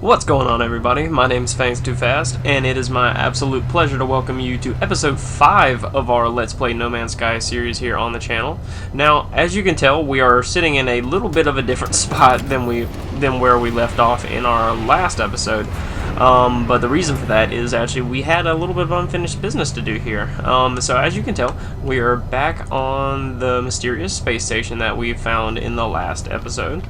What's going on, everybody? My name's Fangs Too Fast, and it is my absolute pleasure to welcome you to episode 5 of our Let's Play No Man's Sky series here on the channel. Now, as you can tell, we are sitting in a little bit of a different spot than where we left off in our last episode. But the reason for that is actually we had a little bit of unfinished business to do here. So as you can tell, we are back on the mysterious space station that we found in the last episode.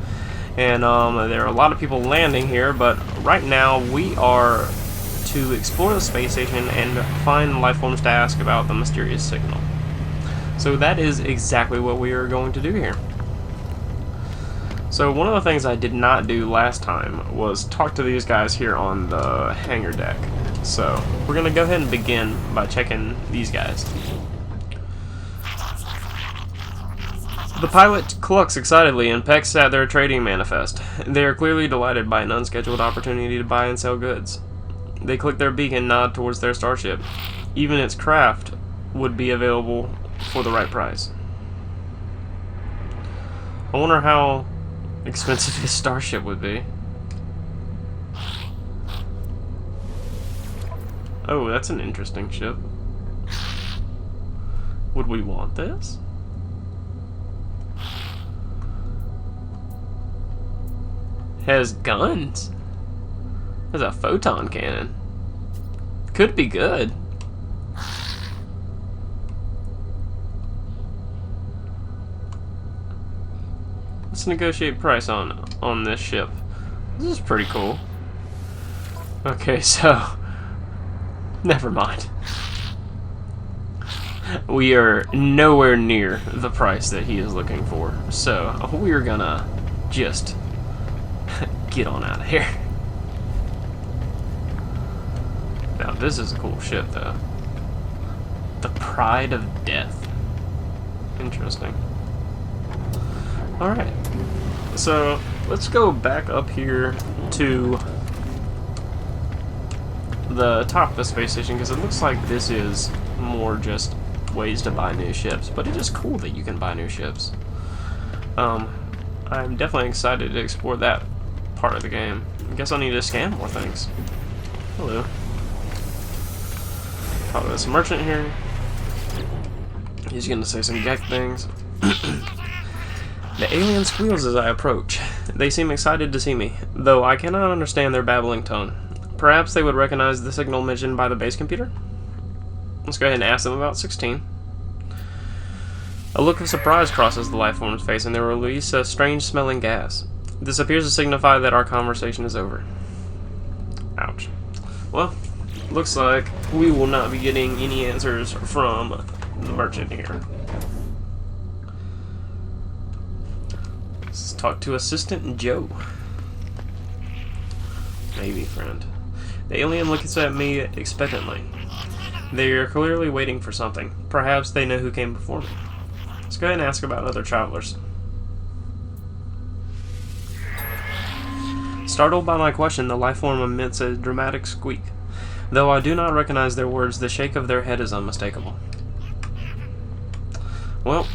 And there are a lot of people landing here, but right now we are to explore the space station and find life forms to ask about the mysterious signal. So that is exactly what we are going to do here. So one of the things I did not do last time was talk to these guys here on the hangar deck. So we're going to go ahead and begin by checking these guys. The pilot clucks excitedly and pecks at their trading manifest. They are clearly delighted by an unscheduled opportunity to buy and sell goods. They click their beak and nod towards their starship. Even its craft would be available for the right price. I wonder how expensive his starship would be. Oh, that's an interesting ship. Would we want this? Has guns. Has a photon cannon. Could be good. Let's negotiate price on this ship. This is pretty cool. Okay, so never mind. We are nowhere near the price that he is looking for. So we're gonna just get on out of here. Now this is a cool ship though. The Pride of Death. Interesting. Alright. So let's go back up here to the top of the space station, because it looks like this is more just ways to buy new ships, but it is cool that you can buy new ships. I'm definitely excited to explore that part of the game. I guess I need to scan more things. Hello. Talk to this merchant here. He's gonna say some geck things. The alien squeals as I approach. They seem excited to see me, though I cannot understand their babbling tone. Perhaps they would recognize the signal mentioned by the base computer? Let's go ahead and ask them about 16. A look of surprise crosses the life form's face, and they release a strange smelling gas. This appears to signify that our conversation is over. Ouch. Well, looks like we will not be getting any answers from the merchant here. Let's talk to Assistant Joe. Maybe, friend. The alien looks at me expectantly. They are clearly waiting for something. Perhaps they know who came before me. Let's go ahead and ask about other travelers. Startled by my question, the lifeform emits a dramatic squeak. Though I do not recognize their words, the shake of their head is unmistakable. Well,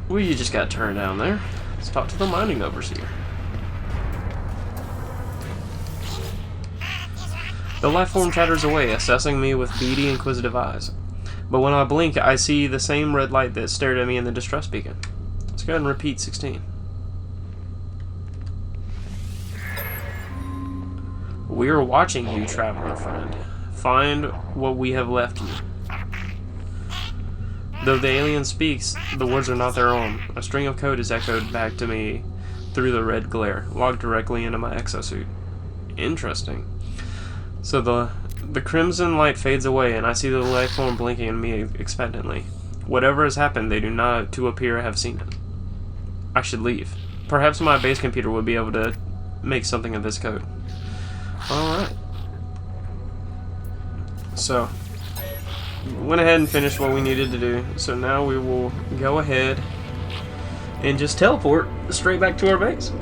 we just got turned down there. Let's talk to the mining overseer. The lifeform chatters away, assessing me with beady, inquisitive eyes. But when I blink, I see the same red light that stared at me in the distress beacon. Let's go ahead and repeat 16. We are watching you, traveler friend. Find what we have left you. Though the alien speaks, the words are not their own. A string of code is echoed back to me through the red glare, logged directly into my exosuit. Interesting. So the crimson light fades away, and I see the life form blinking at me expectantly. Whatever has happened, they do not to appear have seen it. I should leave. Perhaps my base computer will be able to make something of this code. Alright. So, went ahead and finished what we needed to do. So now we will go ahead and just teleport straight back to our base.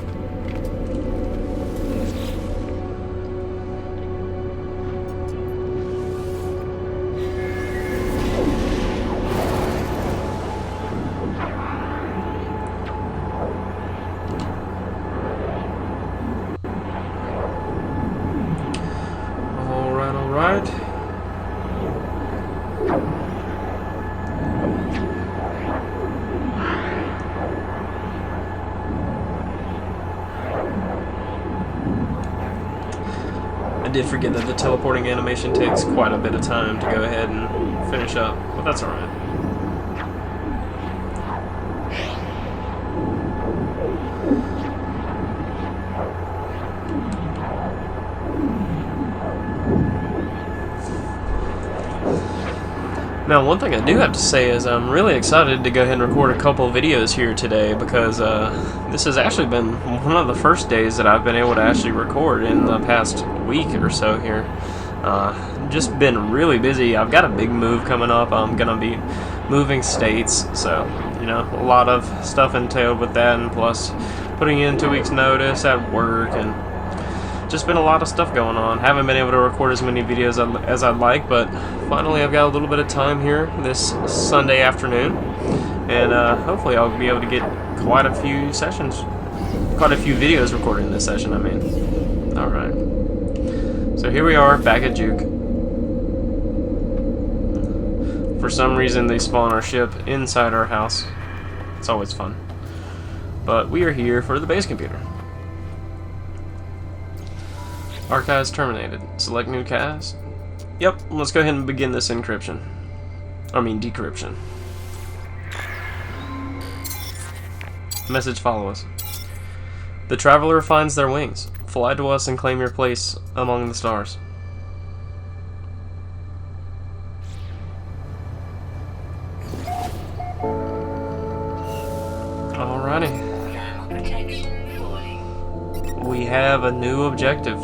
Alright. I did forget that the teleporting animation takes quite a bit of time to go ahead and finish up, but that's alright. Now, one thing I do have to say is I'm really excited to go ahead and record a couple of videos here today because this has actually been one of the first days that I've been able to actually record in the past week or so here. Just been really busy. I've got a big move coming up. I'm going to be moving states, so, you know, a lot of stuff entailed with that, and plus putting in 2 weeks notice at work, and just been a lot of stuff going on. Haven't been able to record as many videos as I'd like, but finally I've got a little bit of time here this Sunday afternoon, and hopefully I'll be able to get quite a few videos recorded in this session, I mean. Alright. So here we are, back at Juke. For some reason they spawn our ship inside our house. It's always fun. But we are here for the base computer. Archives terminated. Select new cast. Yep, let's go ahead and begin this decryption. Message follows. The traveler finds their wings. Fly to us and claim your place among the stars. Alrighty. We have a new objective.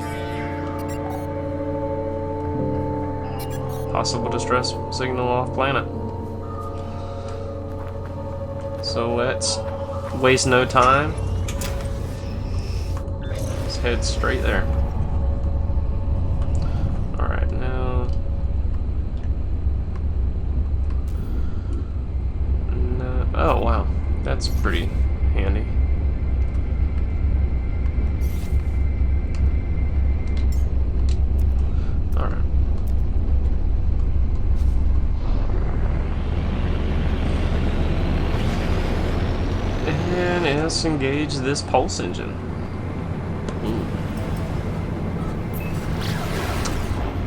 Possible distress signal off planet. So let's waste no time. Let's head straight there. Alright, now. No, oh, wow. That's pretty handy. Alright. And let's engage this pulse engine.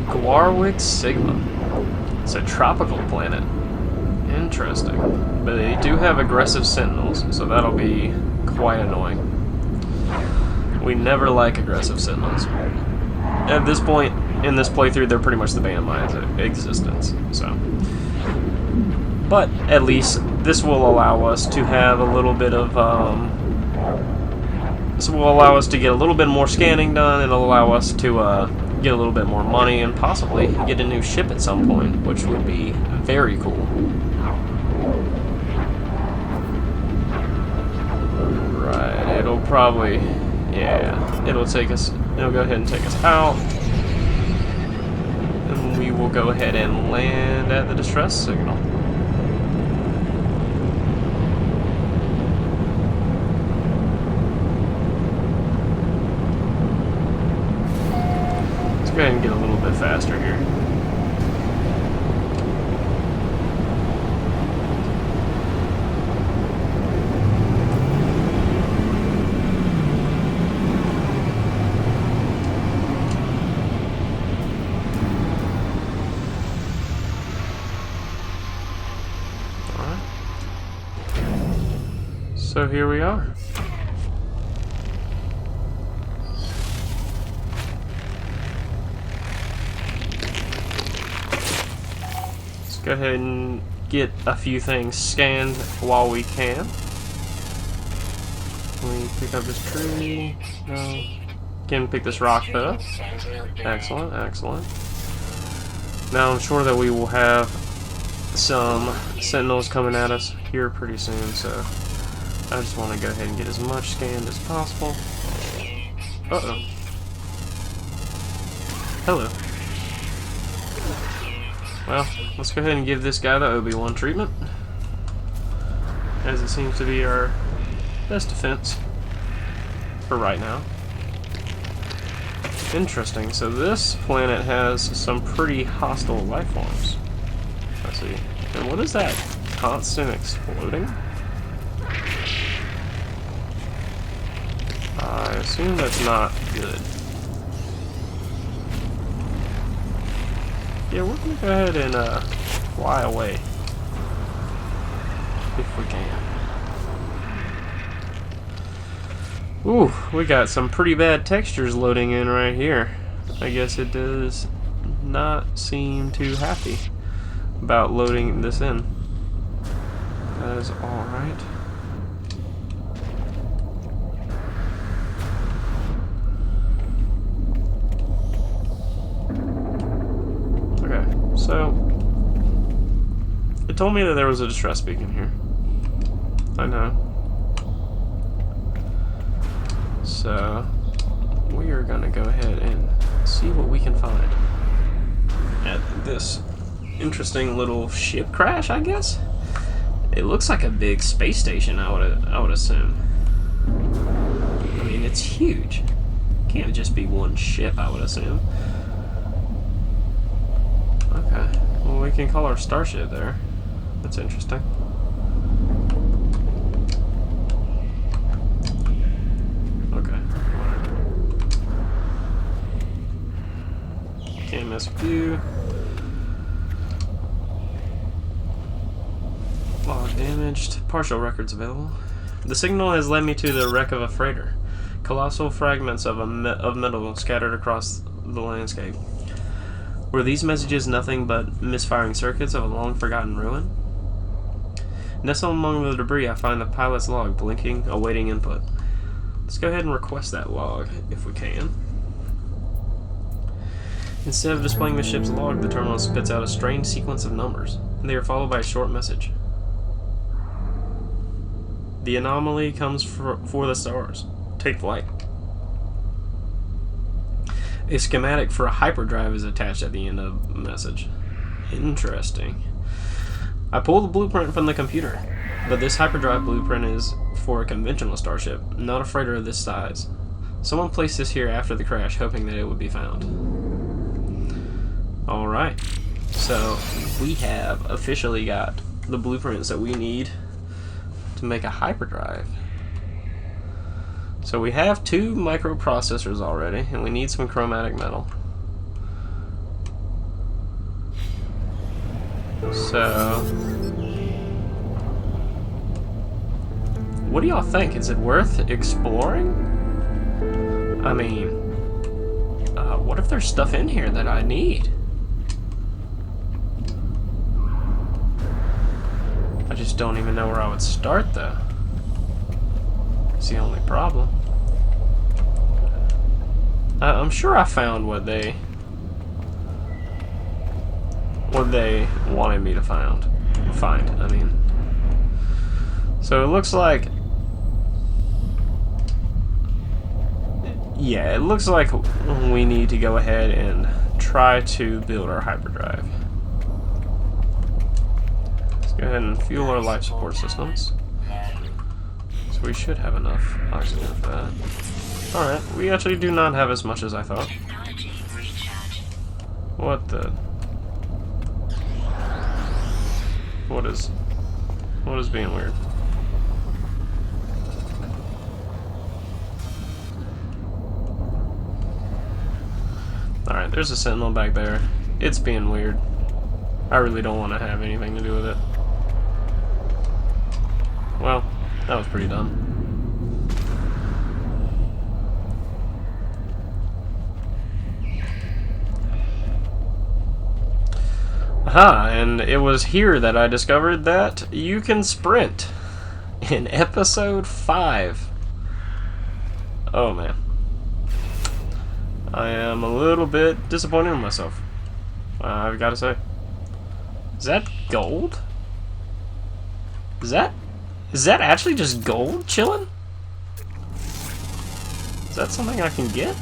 Gwarwick Sigma. It's a tropical planet. Interesting. But they do have aggressive sentinels, so that'll be quite annoying. We never like aggressive sentinels. At this point in this playthrough, they're pretty much the bane of my existence. So, but at least this will allow us to have a little bit of this will allow us to get a little bit more scanning done. It'll allow us to get a little bit more money and possibly get a new ship at some point, which would be very cool. Right, it'll probably, yeah, it'll go ahead and take us out. And we will go ahead and land at the distress signal. Let's go ahead and get a little bit faster here. So here we are. Let's go ahead and get a few things scanned while we can. We pick up this tree. No. Can pick this rock though. Excellent, excellent. Now I'm sure that we will have some sentinels coming at us here pretty soon, so I just want to go ahead and get as much scanned as possible. Uh-oh. Hello. Well, let's go ahead and give this guy the Obi-Wan treatment, as it seems to be our best defense for right now. Interesting. So this planet has some pretty hostile life forms. I see. And what is that? Constant exploding? I assume that's not good. Yeah, we're gonna go ahead and fly away. If we can. Ooh, we got some pretty bad textures loading in right here. I guess it does not seem too happy about loading this in. That is alright. Okay, so it told me that there was a distress beacon here. I know. So we are gonna go ahead and see what we can find at this interesting little ship crash, I guess. It looks like a big space station, I would assume. I mean, it's huge. Can't just be one ship, I would assume. Okay. Well, we can call our starship there. That's interesting. Can't miss view. Log damaged. Partial records available. The signal has led me to the wreck of a freighter. Colossal fragments of metal scattered across the landscape. Were these messages nothing but misfiring circuits of a long-forgotten ruin? Nestled among the debris, I find the pilot's log blinking, awaiting input. Let's go ahead and request that log, if we can. Instead of displaying the ship's log, the terminal spits out a strange sequence of numbers, and they are followed by a short message. The anomaly comes for the stars. Take flight. A schematic for a hyperdrive is attached at the end of the message. Interesting. I pull the blueprint from the computer, but this hyperdrive blueprint is for a conventional starship, not a freighter of this size. Someone placed this here after the crash, hoping that it would be found. Alright, so we have officially got the blueprints that we need to make a hyperdrive. So we have 2 microprocessors already, and we need some chromatic metal. So, what do y'all think? Is it worth exploring? I mean, what if there's stuff in here that I need? I just don't even know where I would start, though. It's the only problem. I'm sure I found what they wanted me to find. I mean, so it looks like, yeah, it looks like we need to go ahead and try to build our hyperdrive. Go ahead and fuel our life support systems. So we should have enough oxygen for that. Alright, we actually do not have as much as I thought. What the? What is being weird? Alright, there's a sentinel back there. It's being weird. I really don't want to have anything to do with it. Well, that was pretty dumb. Aha, and it was here that I discovered that you can sprint in episode 5. Oh man. I am a little bit disappointed in myself, I've got to say. Is that gold? Is that actually just gold chilling? Is that something I can get?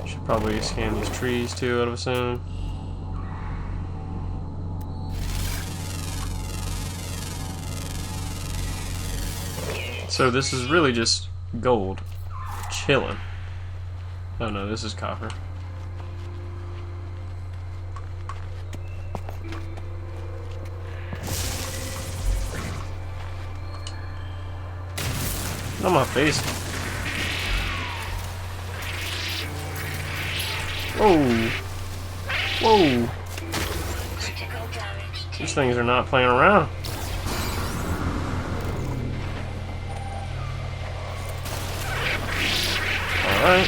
Should probably scan these trees too, out of soon. So this is really just Gold. Chillin'. Oh no, this is copper. On my face. Whoa. Whoa. These things are not playing around. Alright.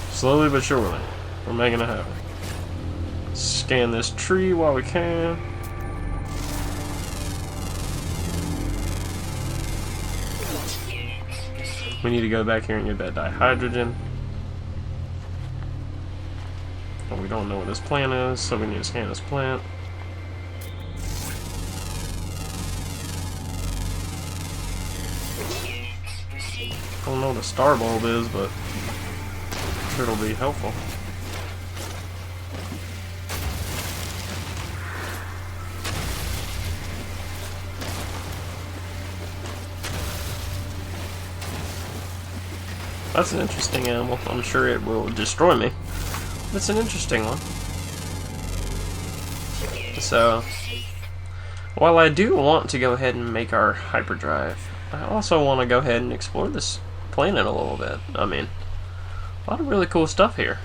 Slowly but surely, we're making it happen. Scan this tree while we can. We need to go back here and get that dihydrogen. And we don't know what this plant is, so we need to scan this plant. I don't know what a star bulb is, but I'm sure it'll be helpful. That's an interesting animal. I'm sure it will destroy me. It's an interesting one. So, while I do want to go ahead and make our hyperdrive, I also want to go ahead and explore this planet a little bit. I mean, a lot of really cool stuff here.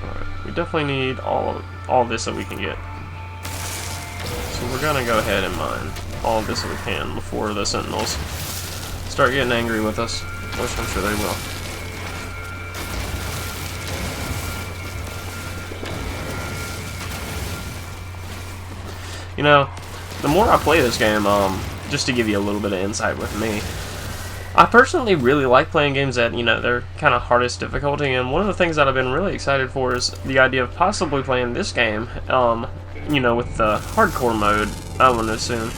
Alright, we definitely need all this that we can get. So we're gonna go ahead and mine all this that we can before the Sentinels start getting angry with us, which I'm sure they will. You know, the more I play this game, just to give you a little bit of insight with me, I personally really like playing games that, you know, they're kind of hardest difficulty, and one of the things that I've been really excited for is the idea of possibly playing this game, you know, with the hardcore mode, I would assume.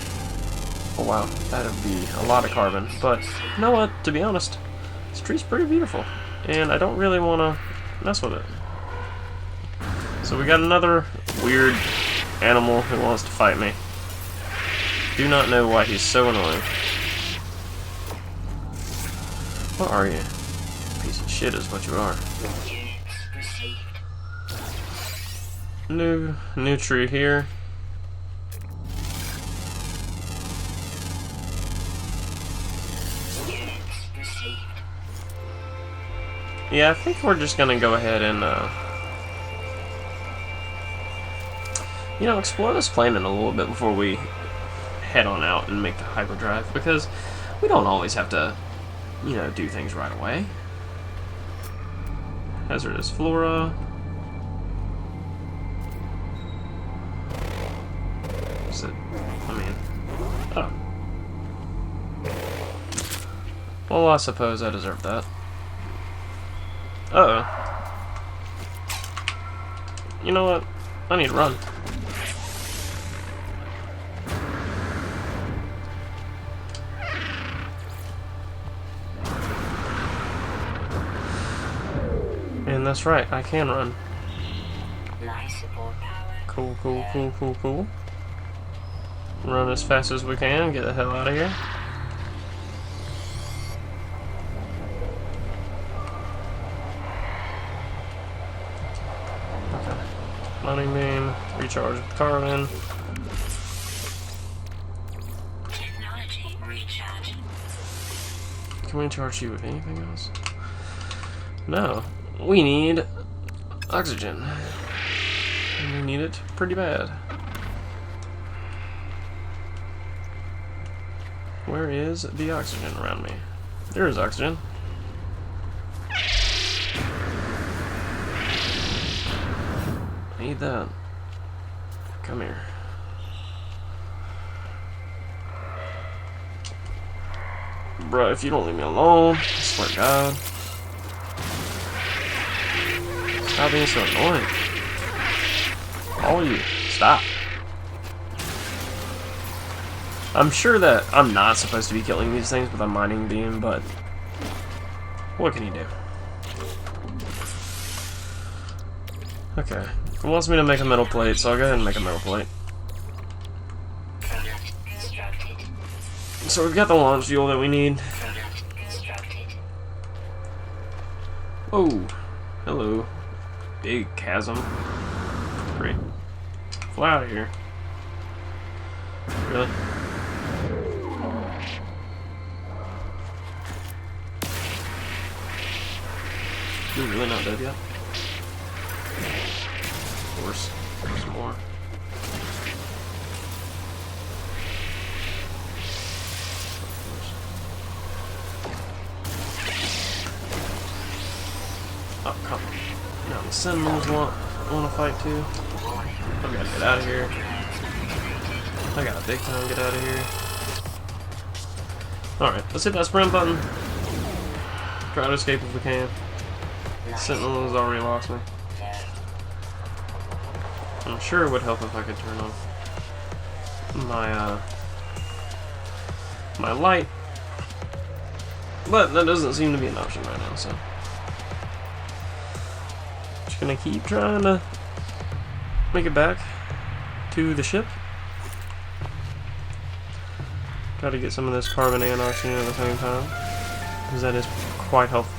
Oh wow, that'd be a lot of carbon. But, you know what, to be honest, this tree's pretty beautiful, and I don't really want to mess with it. So we got another weird animal who wants to fight me. Do not know why he's so annoying. What are you? Piece of shit is what you are. New tree here. Yeah, I think we're just gonna go ahead and, you know, explore this planet a little bit before we head on out and make the hyperdrive, because we don't always have to, you know, do things right away. Hazardous flora. Is it? I mean, oh. Well, I suppose I deserve that. Uh-oh. You know what? I need to run. And that's right, I can run. Cool, cool, cool, cool, cool. Run as fast as we can, get the hell out of here. Mining beam, recharge with carbon. Technology recharge. Can we charge you with anything else? No. We need oxygen. And we need it pretty bad. Where is the oxygen around me? There is oxygen. I need that. Come here. Bro, if you don't leave me alone, I swear to God. Stop being so annoying. All of you, stop. I'm sure that I'm not supposed to be killing these things with a mining beam, but what can you do? Okay. It wants me to make a metal plate, so I'll go ahead and make a metal plate. So we've got the launch fuel that we need. Product constructed. Oh, hello. Big chasm. Great. Fly out of here. Really? You're really not dead yet? Of course. There's more. Oh, come on. Now the Sentinels want to fight too. I gotta get out of here. I got a big time get out of here. Alright, let's hit that sprint button. Try to escape if we can. Sentinels already lost me. I'm sure it would help if I could turn off my light. But that doesn't seem to be an option right now, so just gonna keep trying to make it back to the ship. Try to get some of this carbon and oxygen at the same time, because that is quite helpful.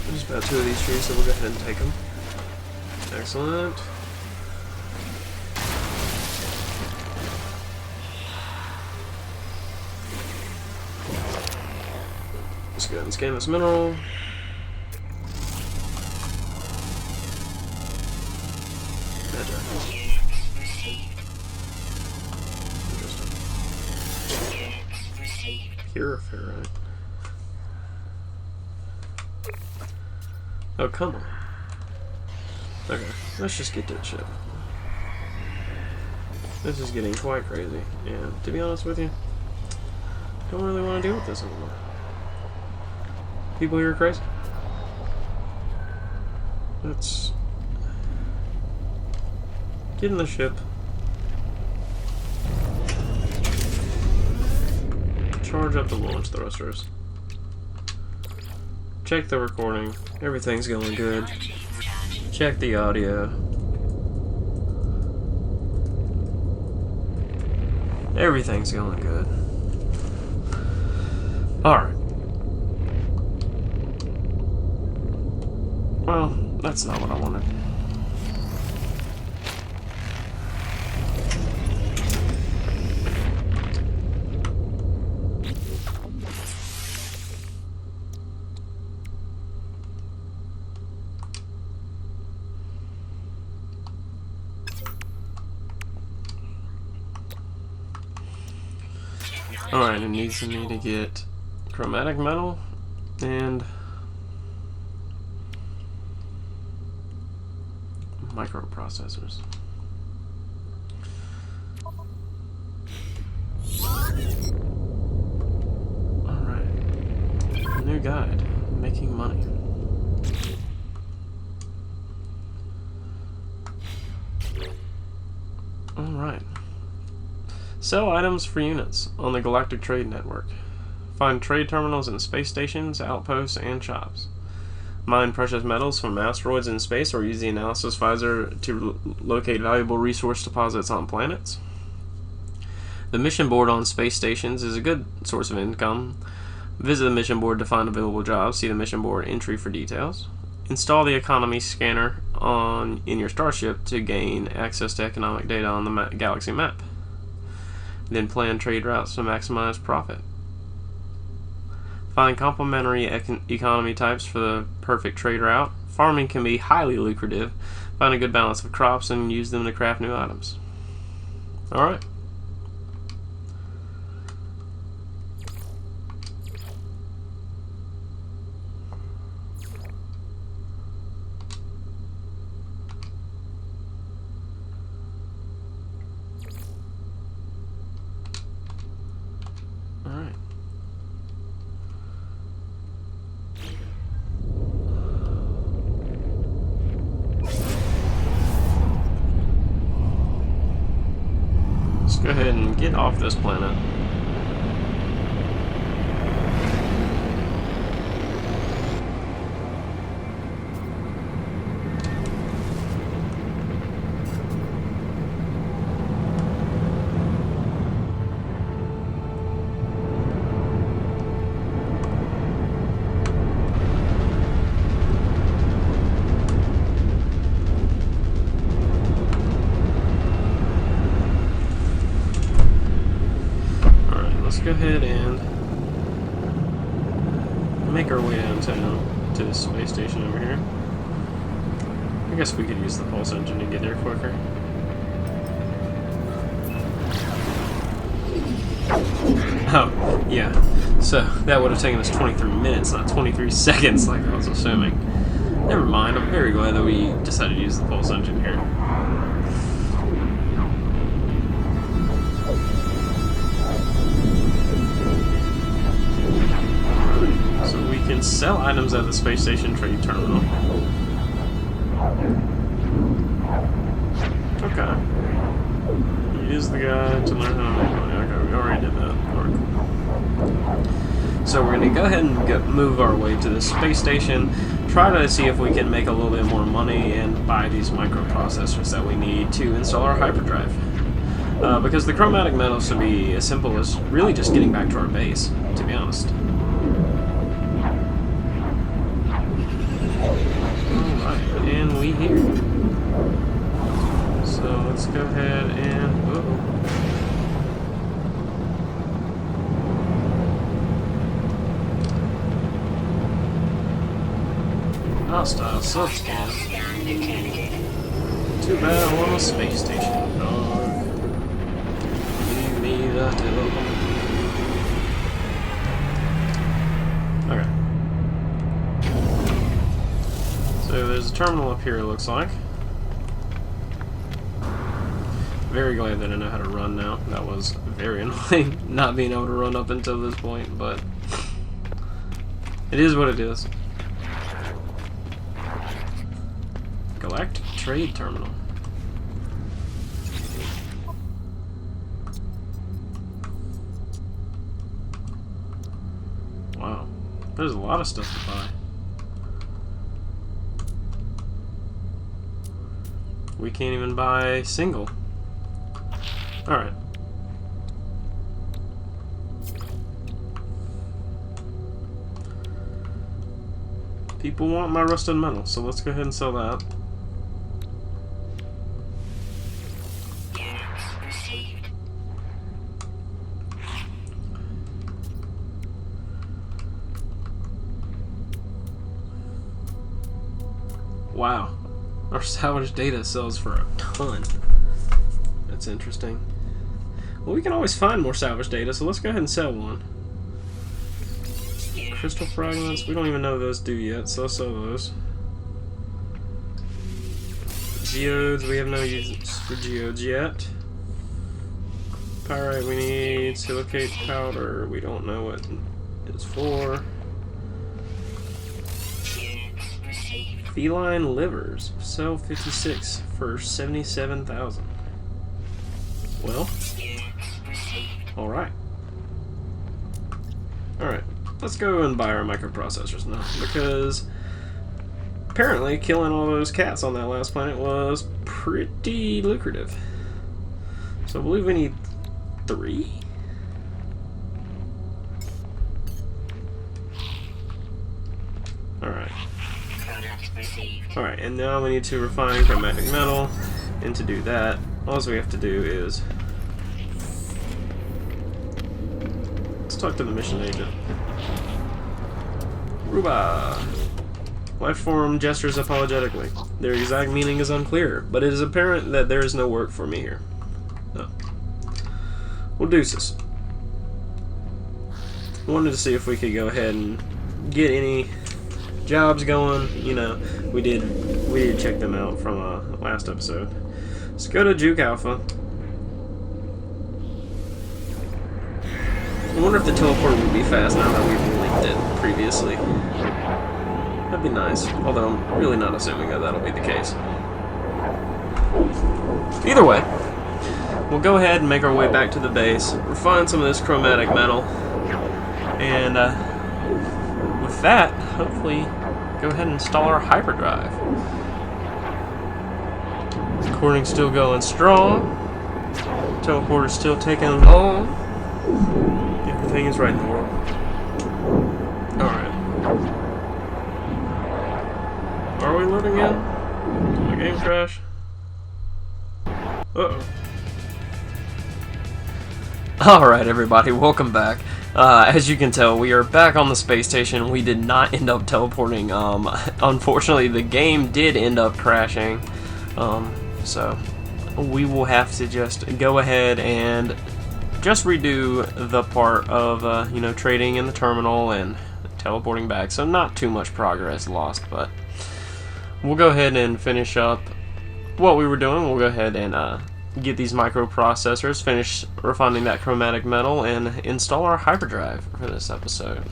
There's about 2 of these trees, so we'll go ahead and take them. Excellent. Let's go ahead and scan this mineral. Puriferrite. Oh, come on. Okay, let's just get to the ship. This is getting quite crazy, and to be honest with you, don't really want to deal with this anymore. People here are crazy. Let's get in the ship. Charge up the launch thrusters. Check the recording. Everything's going good. Check the audio. Everything's going good. Alright. Well, that's not what I wanted. Alright, it needs me to get chromatic metal and microprocessors. Alright. New guide. Making money. Alright. Sell items for units on the Galactic Trade Network. Find trade terminals in space stations, outposts, and shops. Mine precious metals from asteroids in space or use the analysis visor to locate valuable resource deposits on planets. The mission board on space stations is a good source of income. Visit the mission board to find available jobs. See the mission board entry for details. Install the economy scanner in your starship to gain access to economic data on the galaxy map. Then plan trade routes to maximize profit. Find complementary economy types for the perfect trade route. Farming can be highly lucrative. Find a good balance of crops and use them to craft new items. Alright. Alright. Let's go ahead and get off this planet. go ahead and make our way downtown to the space station over here. I guess we could use the pulse engine to get there quicker. Oh, yeah. So that would have taken us 23 minutes, not 23 seconds like I was assuming. Never mind, I'm very glad that we decided to use the pulse engine here. So we can sell items at the space station trade terminal. Okay. Use the guide to learn how to make money. Okay, we already did that. Alright, cool. So we're going to go ahead and move our way to the space station, try to see if we can make a little bit more money and buy these microprocessors that we need to install our hyperdrive. Because the chromatic metal should be as simple as really just getting back to our base, to be honest. Alright, and we here. So let's go ahead and... hostile subscan. Too bad I want a space station. Dog. Leave me the devil. Okay. So there's a terminal up here, it looks like. Very glad that I know how to run now. That was very annoying not being able to run up until this point, but it is what it is. Galactic Trade Terminal. Wow. There's a lot of stuff to buy. We can't even buy single. Alright. People want my rusted metal, so let's go ahead and sell that. Wow. Our salvage data sells for a ton. That's interesting. Well, we can always find more salvage data, so let's go ahead and sell one. Crystal fragments, we don't even know those do yet, so let's sell those. Geodes, we have no use for geodes yet. Pyrite, we need silicate powder, we don't know what it's for. Feline livers, sell 56 for 77,000. Well, alright. Alright, let's go and buy our microprocessors now, because apparently killing all those cats on that last planet was pretty lucrative. So I believe we need 3? Alright. Alright, and now we need to refine chromatic metal, and to do that, all we have to do is... let's talk to the mission agent. Ruba! Lifeform gestures apologetically. Their exact meaning is unclear, but it is apparent that there is no work for me here. Oh. Well, deuces. I wanted to see if we could go ahead and get any jobs going. You know, we did check them out from last episode. Let's go to Juke Alpha. I wonder if the teleport would be fast now that we've linked it previously. That'd be nice, although I'm really not assuming that that'll be the case. Either way, we'll go ahead and make our way back to the base, refine some of this chromatic metal, and with that, hopefully go ahead and install our hyperdrive. Recording's still going strong. Teleporter's still taking long. Everything is right in the world. Alright. Are we loading in? Did my game crash? Uh-oh. Alright everybody, welcome back. As you can tell, we are back on the space station. We did not end up teleporting. Unfortunately, the game did end up crashing. So we will have to just go ahead and just redo the part of, you know, trading in the terminal and teleporting back. So not too much progress lost, but we'll go ahead and finish up what we were doing. We'll go ahead and get these microprocessors, finish refining that chromatic metal, and install our hyperdrive for this episode.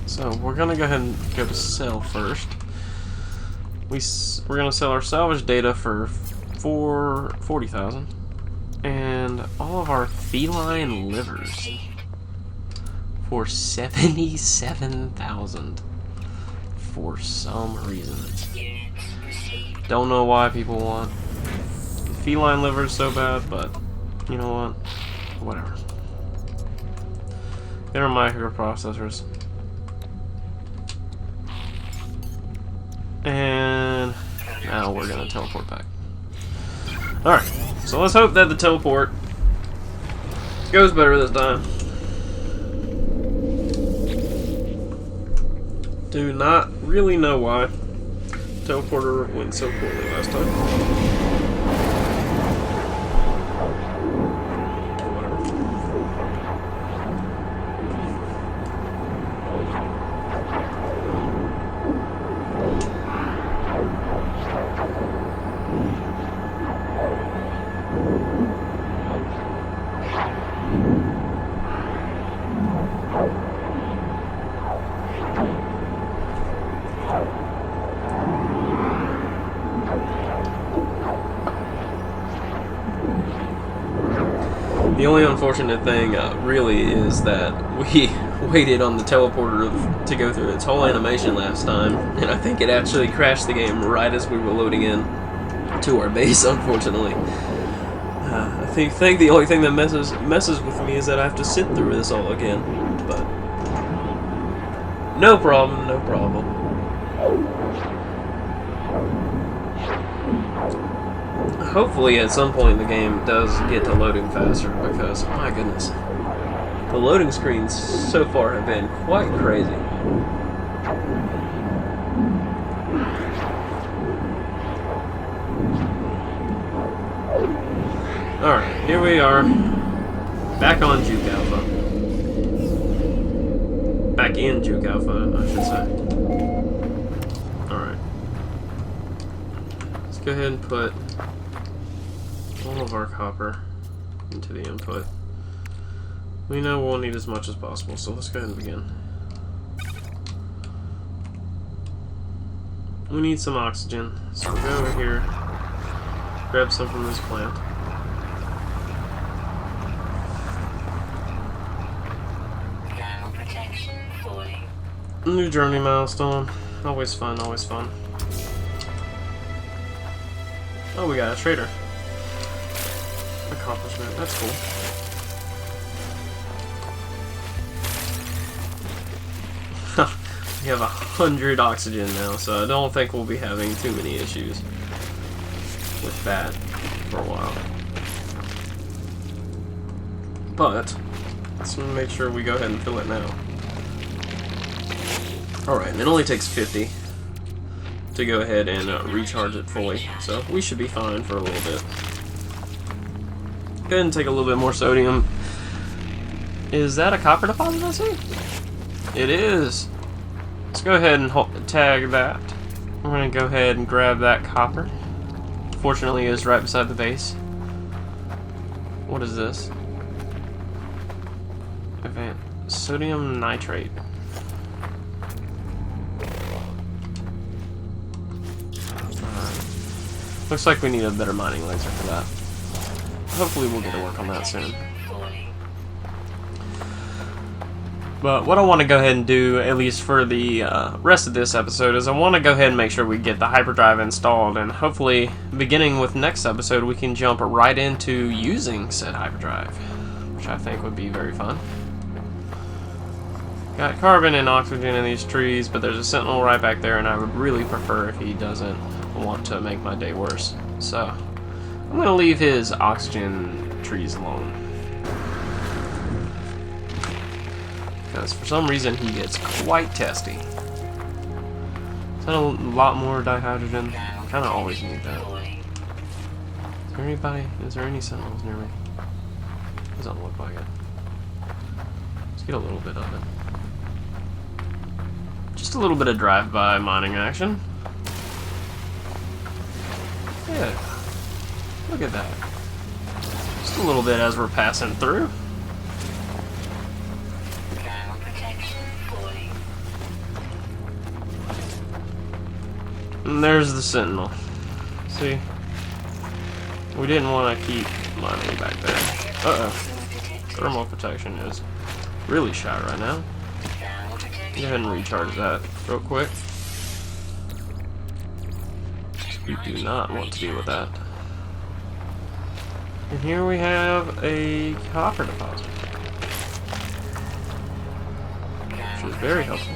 So we're gonna go ahead and go to sell first. We're gonna sell our salvage data for 40,000, and all of our feline livers for 77,000 for some reason. Don't know why people want feline livers so bad, but you know what? Whatever. Get our microprocessors. And now we're gonna teleport back. Alright, so let's hope that the teleport goes better this time. Do not really know why teleporter went so poorly last time. The only unfortunate thing, really, is that we waited on the teleporter to go through its whole animation last time, and I think it actually crashed the game right as we were loading in to our base, unfortunately. I think the only thing that messes with me is that I have to sit through this all again, but no problem, no problem. Hopefully at some point the game does get to loading faster, because my goodness, the loading screens so far have been quite crazy. Alright, here we are, back on Juke Alpha. Back in Juke Alpha, I should say. Alright. Let's go ahead and put all of our copper into the input. We know we'll need as much as possible, so let's go ahead and begin. We need some oxygen, so we'll go over here, grab some from this plant. Thermal protection fully. New journey milestone. Always fun, always fun. Oh, we got a trader. Accomplishment. That's cool. We have 100 oxygen now, so I don't think we'll be having too many issues with that for a while. But let's make sure we go ahead and fill it now. Alright, and it only takes 50 to go ahead and recharge it fully, so we should be fine for a little bit. Go ahead and take a little bit more sodium. Is that a copper deposit I see? It is. Let's go ahead and tag that. We're going to go ahead and grab that copper. Fortunately, it's right beside the base. What is this? Sodium nitrate. Looks like we need a better mining laser for that. Hopefully we'll get to work on that soon. But what I want to go ahead and do, at least for the rest of this episode, is I want to go ahead and make sure we get the hyperdrive installed, and hopefully, beginning with next episode, we can jump right into using said hyperdrive, which I think would be very fun. Got carbon and oxygen in these trees, but there's a sentinel right back there, and I would really prefer if he doesn't want to make my day worse. So I'm going to leave his oxygen trees alone. because for some reason he gets quite testy. Is that a lot more dihydrogen? Kind of always need that. Is there anybody? Is there any sentinels near me? Doesn't look like it. Let's get a little bit of it. Just a little bit of drive-by mining action. Yeah. Look at that. Just a little bit as we're passing through. And there's the sentinel. See? We didn't want to keep mining back there. Uh-oh. Thermal protection is really shy right now. Go ahead and recharge that real quick. We do not want to deal with that. And here we have a copper deposit, which is very helpful.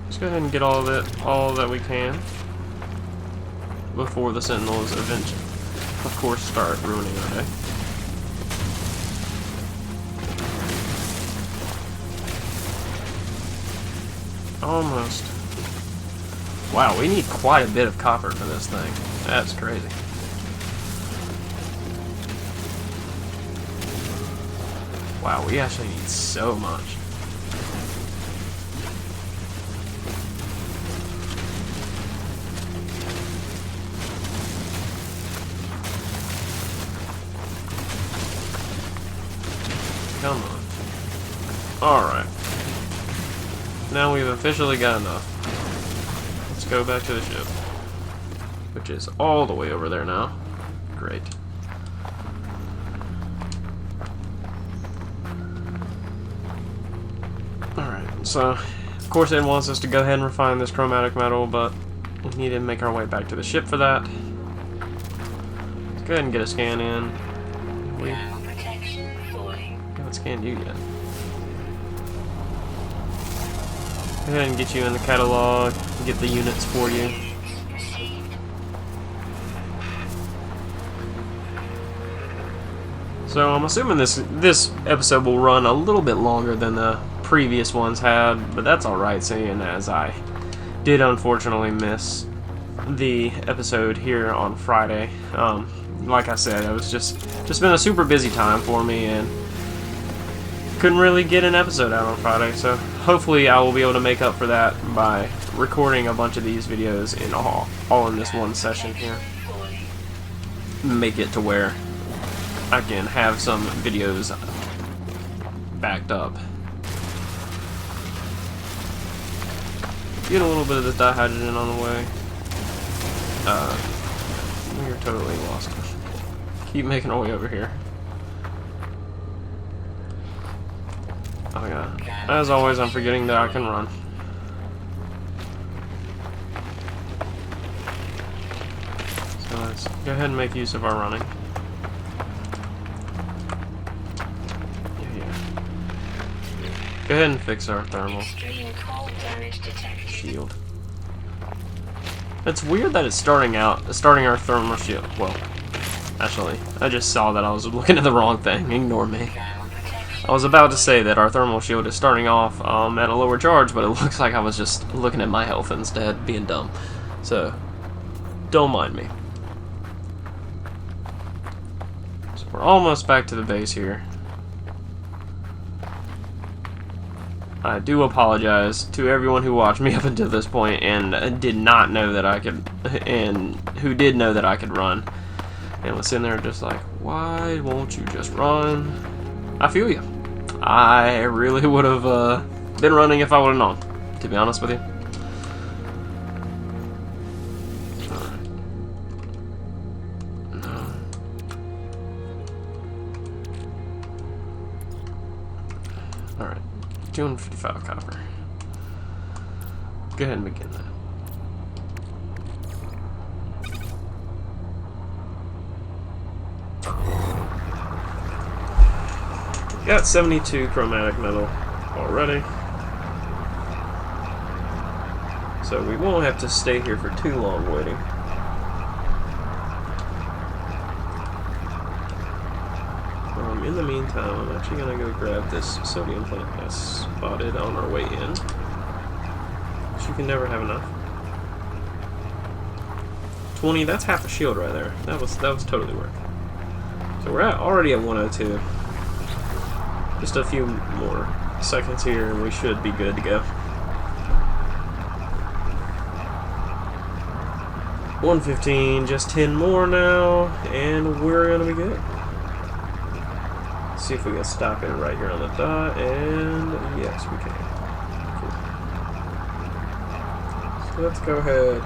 Let's go ahead and get all that we can before the sentinels eventually, of course, start ruining our day. Almost. Wow, we need quite a bit of copper for this thing. That's crazy. Wow, we actually need so much. Come on. Alright. Now we've officially got enough. Let's go back to the ship. Which is all the way over there now. Great. Alright, so of course it wants us to go ahead and refine this chromatic metal, but we need to make our way back to the ship for that. Let's go ahead and get a scan in. We haven't scanned you yet. Go ahead and get you in the catalog, get the units for you. So I'm assuming this episode will run a little bit longer than the previous ones had, but that's alright, seeing as I did unfortunately miss the episode here on Friday. Like I said, it was just been a super busy time for me and couldn't really get an episode out on Friday, so hopefully I will be able to make up for that by recording a bunch of these videos in all in this one session here. Make it to where I can have some videos backed up. Get a little bit of this dihydrogen on the way. We're totally lost. Keep making our way over here. Oh yeah. As always, I'm forgetting that I can run. So let's go ahead and make use of our running. Go ahead and fix our thermal shield. It's weird that it's starting our thermal shield. Well, actually, I just saw that I was looking at the wrong thing. Ignore me. I was about to say that our thermal shield is starting off at a lower charge, but it looks like I was just looking at my health instead, being dumb. So, don't mind me. So we're almost back to the base here. I do apologize to everyone who watched me up until this point and did not know that I could, and who did know that I could run, and was sitting there just like, why won't you just run? I feel you. I really would have been running if I would have known, to be honest with you. Alright. 255 copper. Go ahead and begin that. Got 72 chromatic metal already. So we won't have to stay here for too long waiting. in the meantime, I'm actually going to go grab this sodium plant I spotted on our way in. You can never have enough. 20, that's half a shield right there. That was totally worth it. So we're already at 102. Just a few more seconds here and we should be good to go. 115, just 10 more now, and we're gonna be good. See if we can stop it right here on the dot, and yes, we can. Cool. So let's go ahead,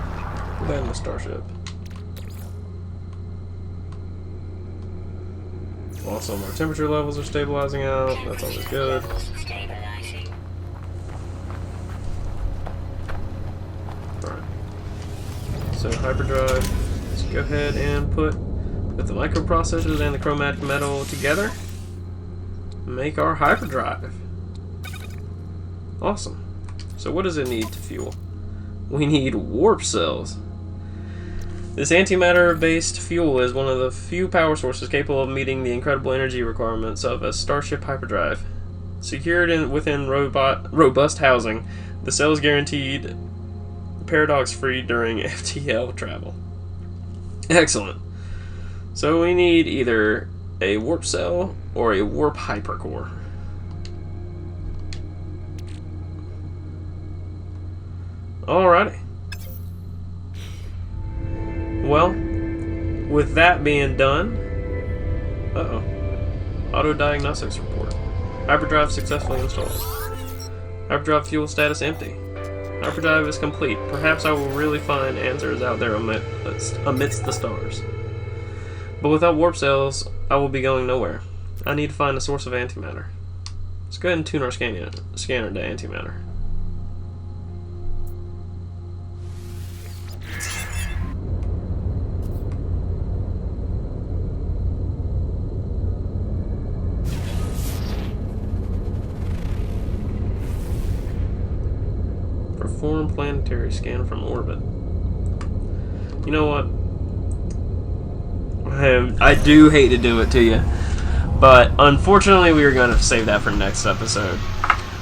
land the starship. Awesome, our temperature levels are stabilizing out, that's always good. Alright. So hyperdrive, let's go ahead and put the microprocessors and the chromatic metal together. Make our hyperdrive. Awesome. So what does it need to fuel? We need warp cells. This antimatter-based fuel is one of the few power sources capable of meeting the incredible energy requirements of a starship hyperdrive. Secured within robust housing, the cell is guaranteed paradox-free during FTL travel. Excellent. So we need either a warp cell or a warp hypercore. Alrighty. Well, with that being done, auto diagnostics report. Hyperdrive successfully installed. Hyperdrive fuel status empty. Hyperdrive is complete. Perhaps I will really find answers out there amidst the stars. But without warp cells, I will be going nowhere. I need to find a source of antimatter. Let's go ahead and tune our scanner to antimatter. Perform planetary scan from orbit. You know what? I do hate to do it to you, but unfortunately we are going to save that for next episode.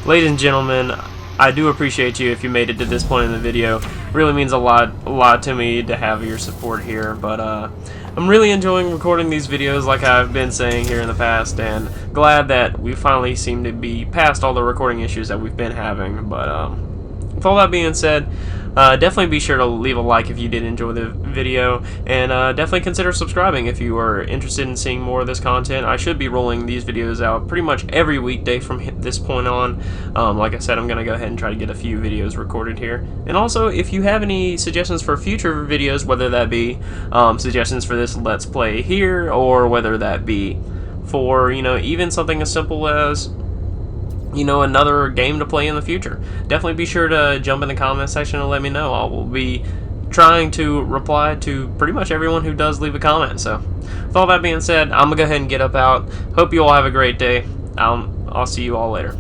Ladies and gentlemen, I do appreciate you if you made it to this point in the video. It really means a lot to me to have your support here, but I'm really enjoying recording these videos like I've been saying here in the past, and glad that we finally seem to be past all the recording issues that we've been having. But with all that being said, definitely be sure to leave a like if you did enjoy the video, and definitely consider subscribing if you are interested in seeing more of this content. I should be rolling these videos out pretty much every weekday from this point on. Like I said, I'm going to go ahead and try to get a few videos recorded here. And also, if you have any suggestions for future videos, whether that be suggestions for this Let's Play here, or whether that be for, even something as simple as another game to play in the future, definitely be sure to jump in the comment section and let me know. I will be trying to reply to pretty much everyone who does leave a comment. So with all that being said, I'm gonna go ahead and get up out. Hope you all have a great day. I'll see you all later.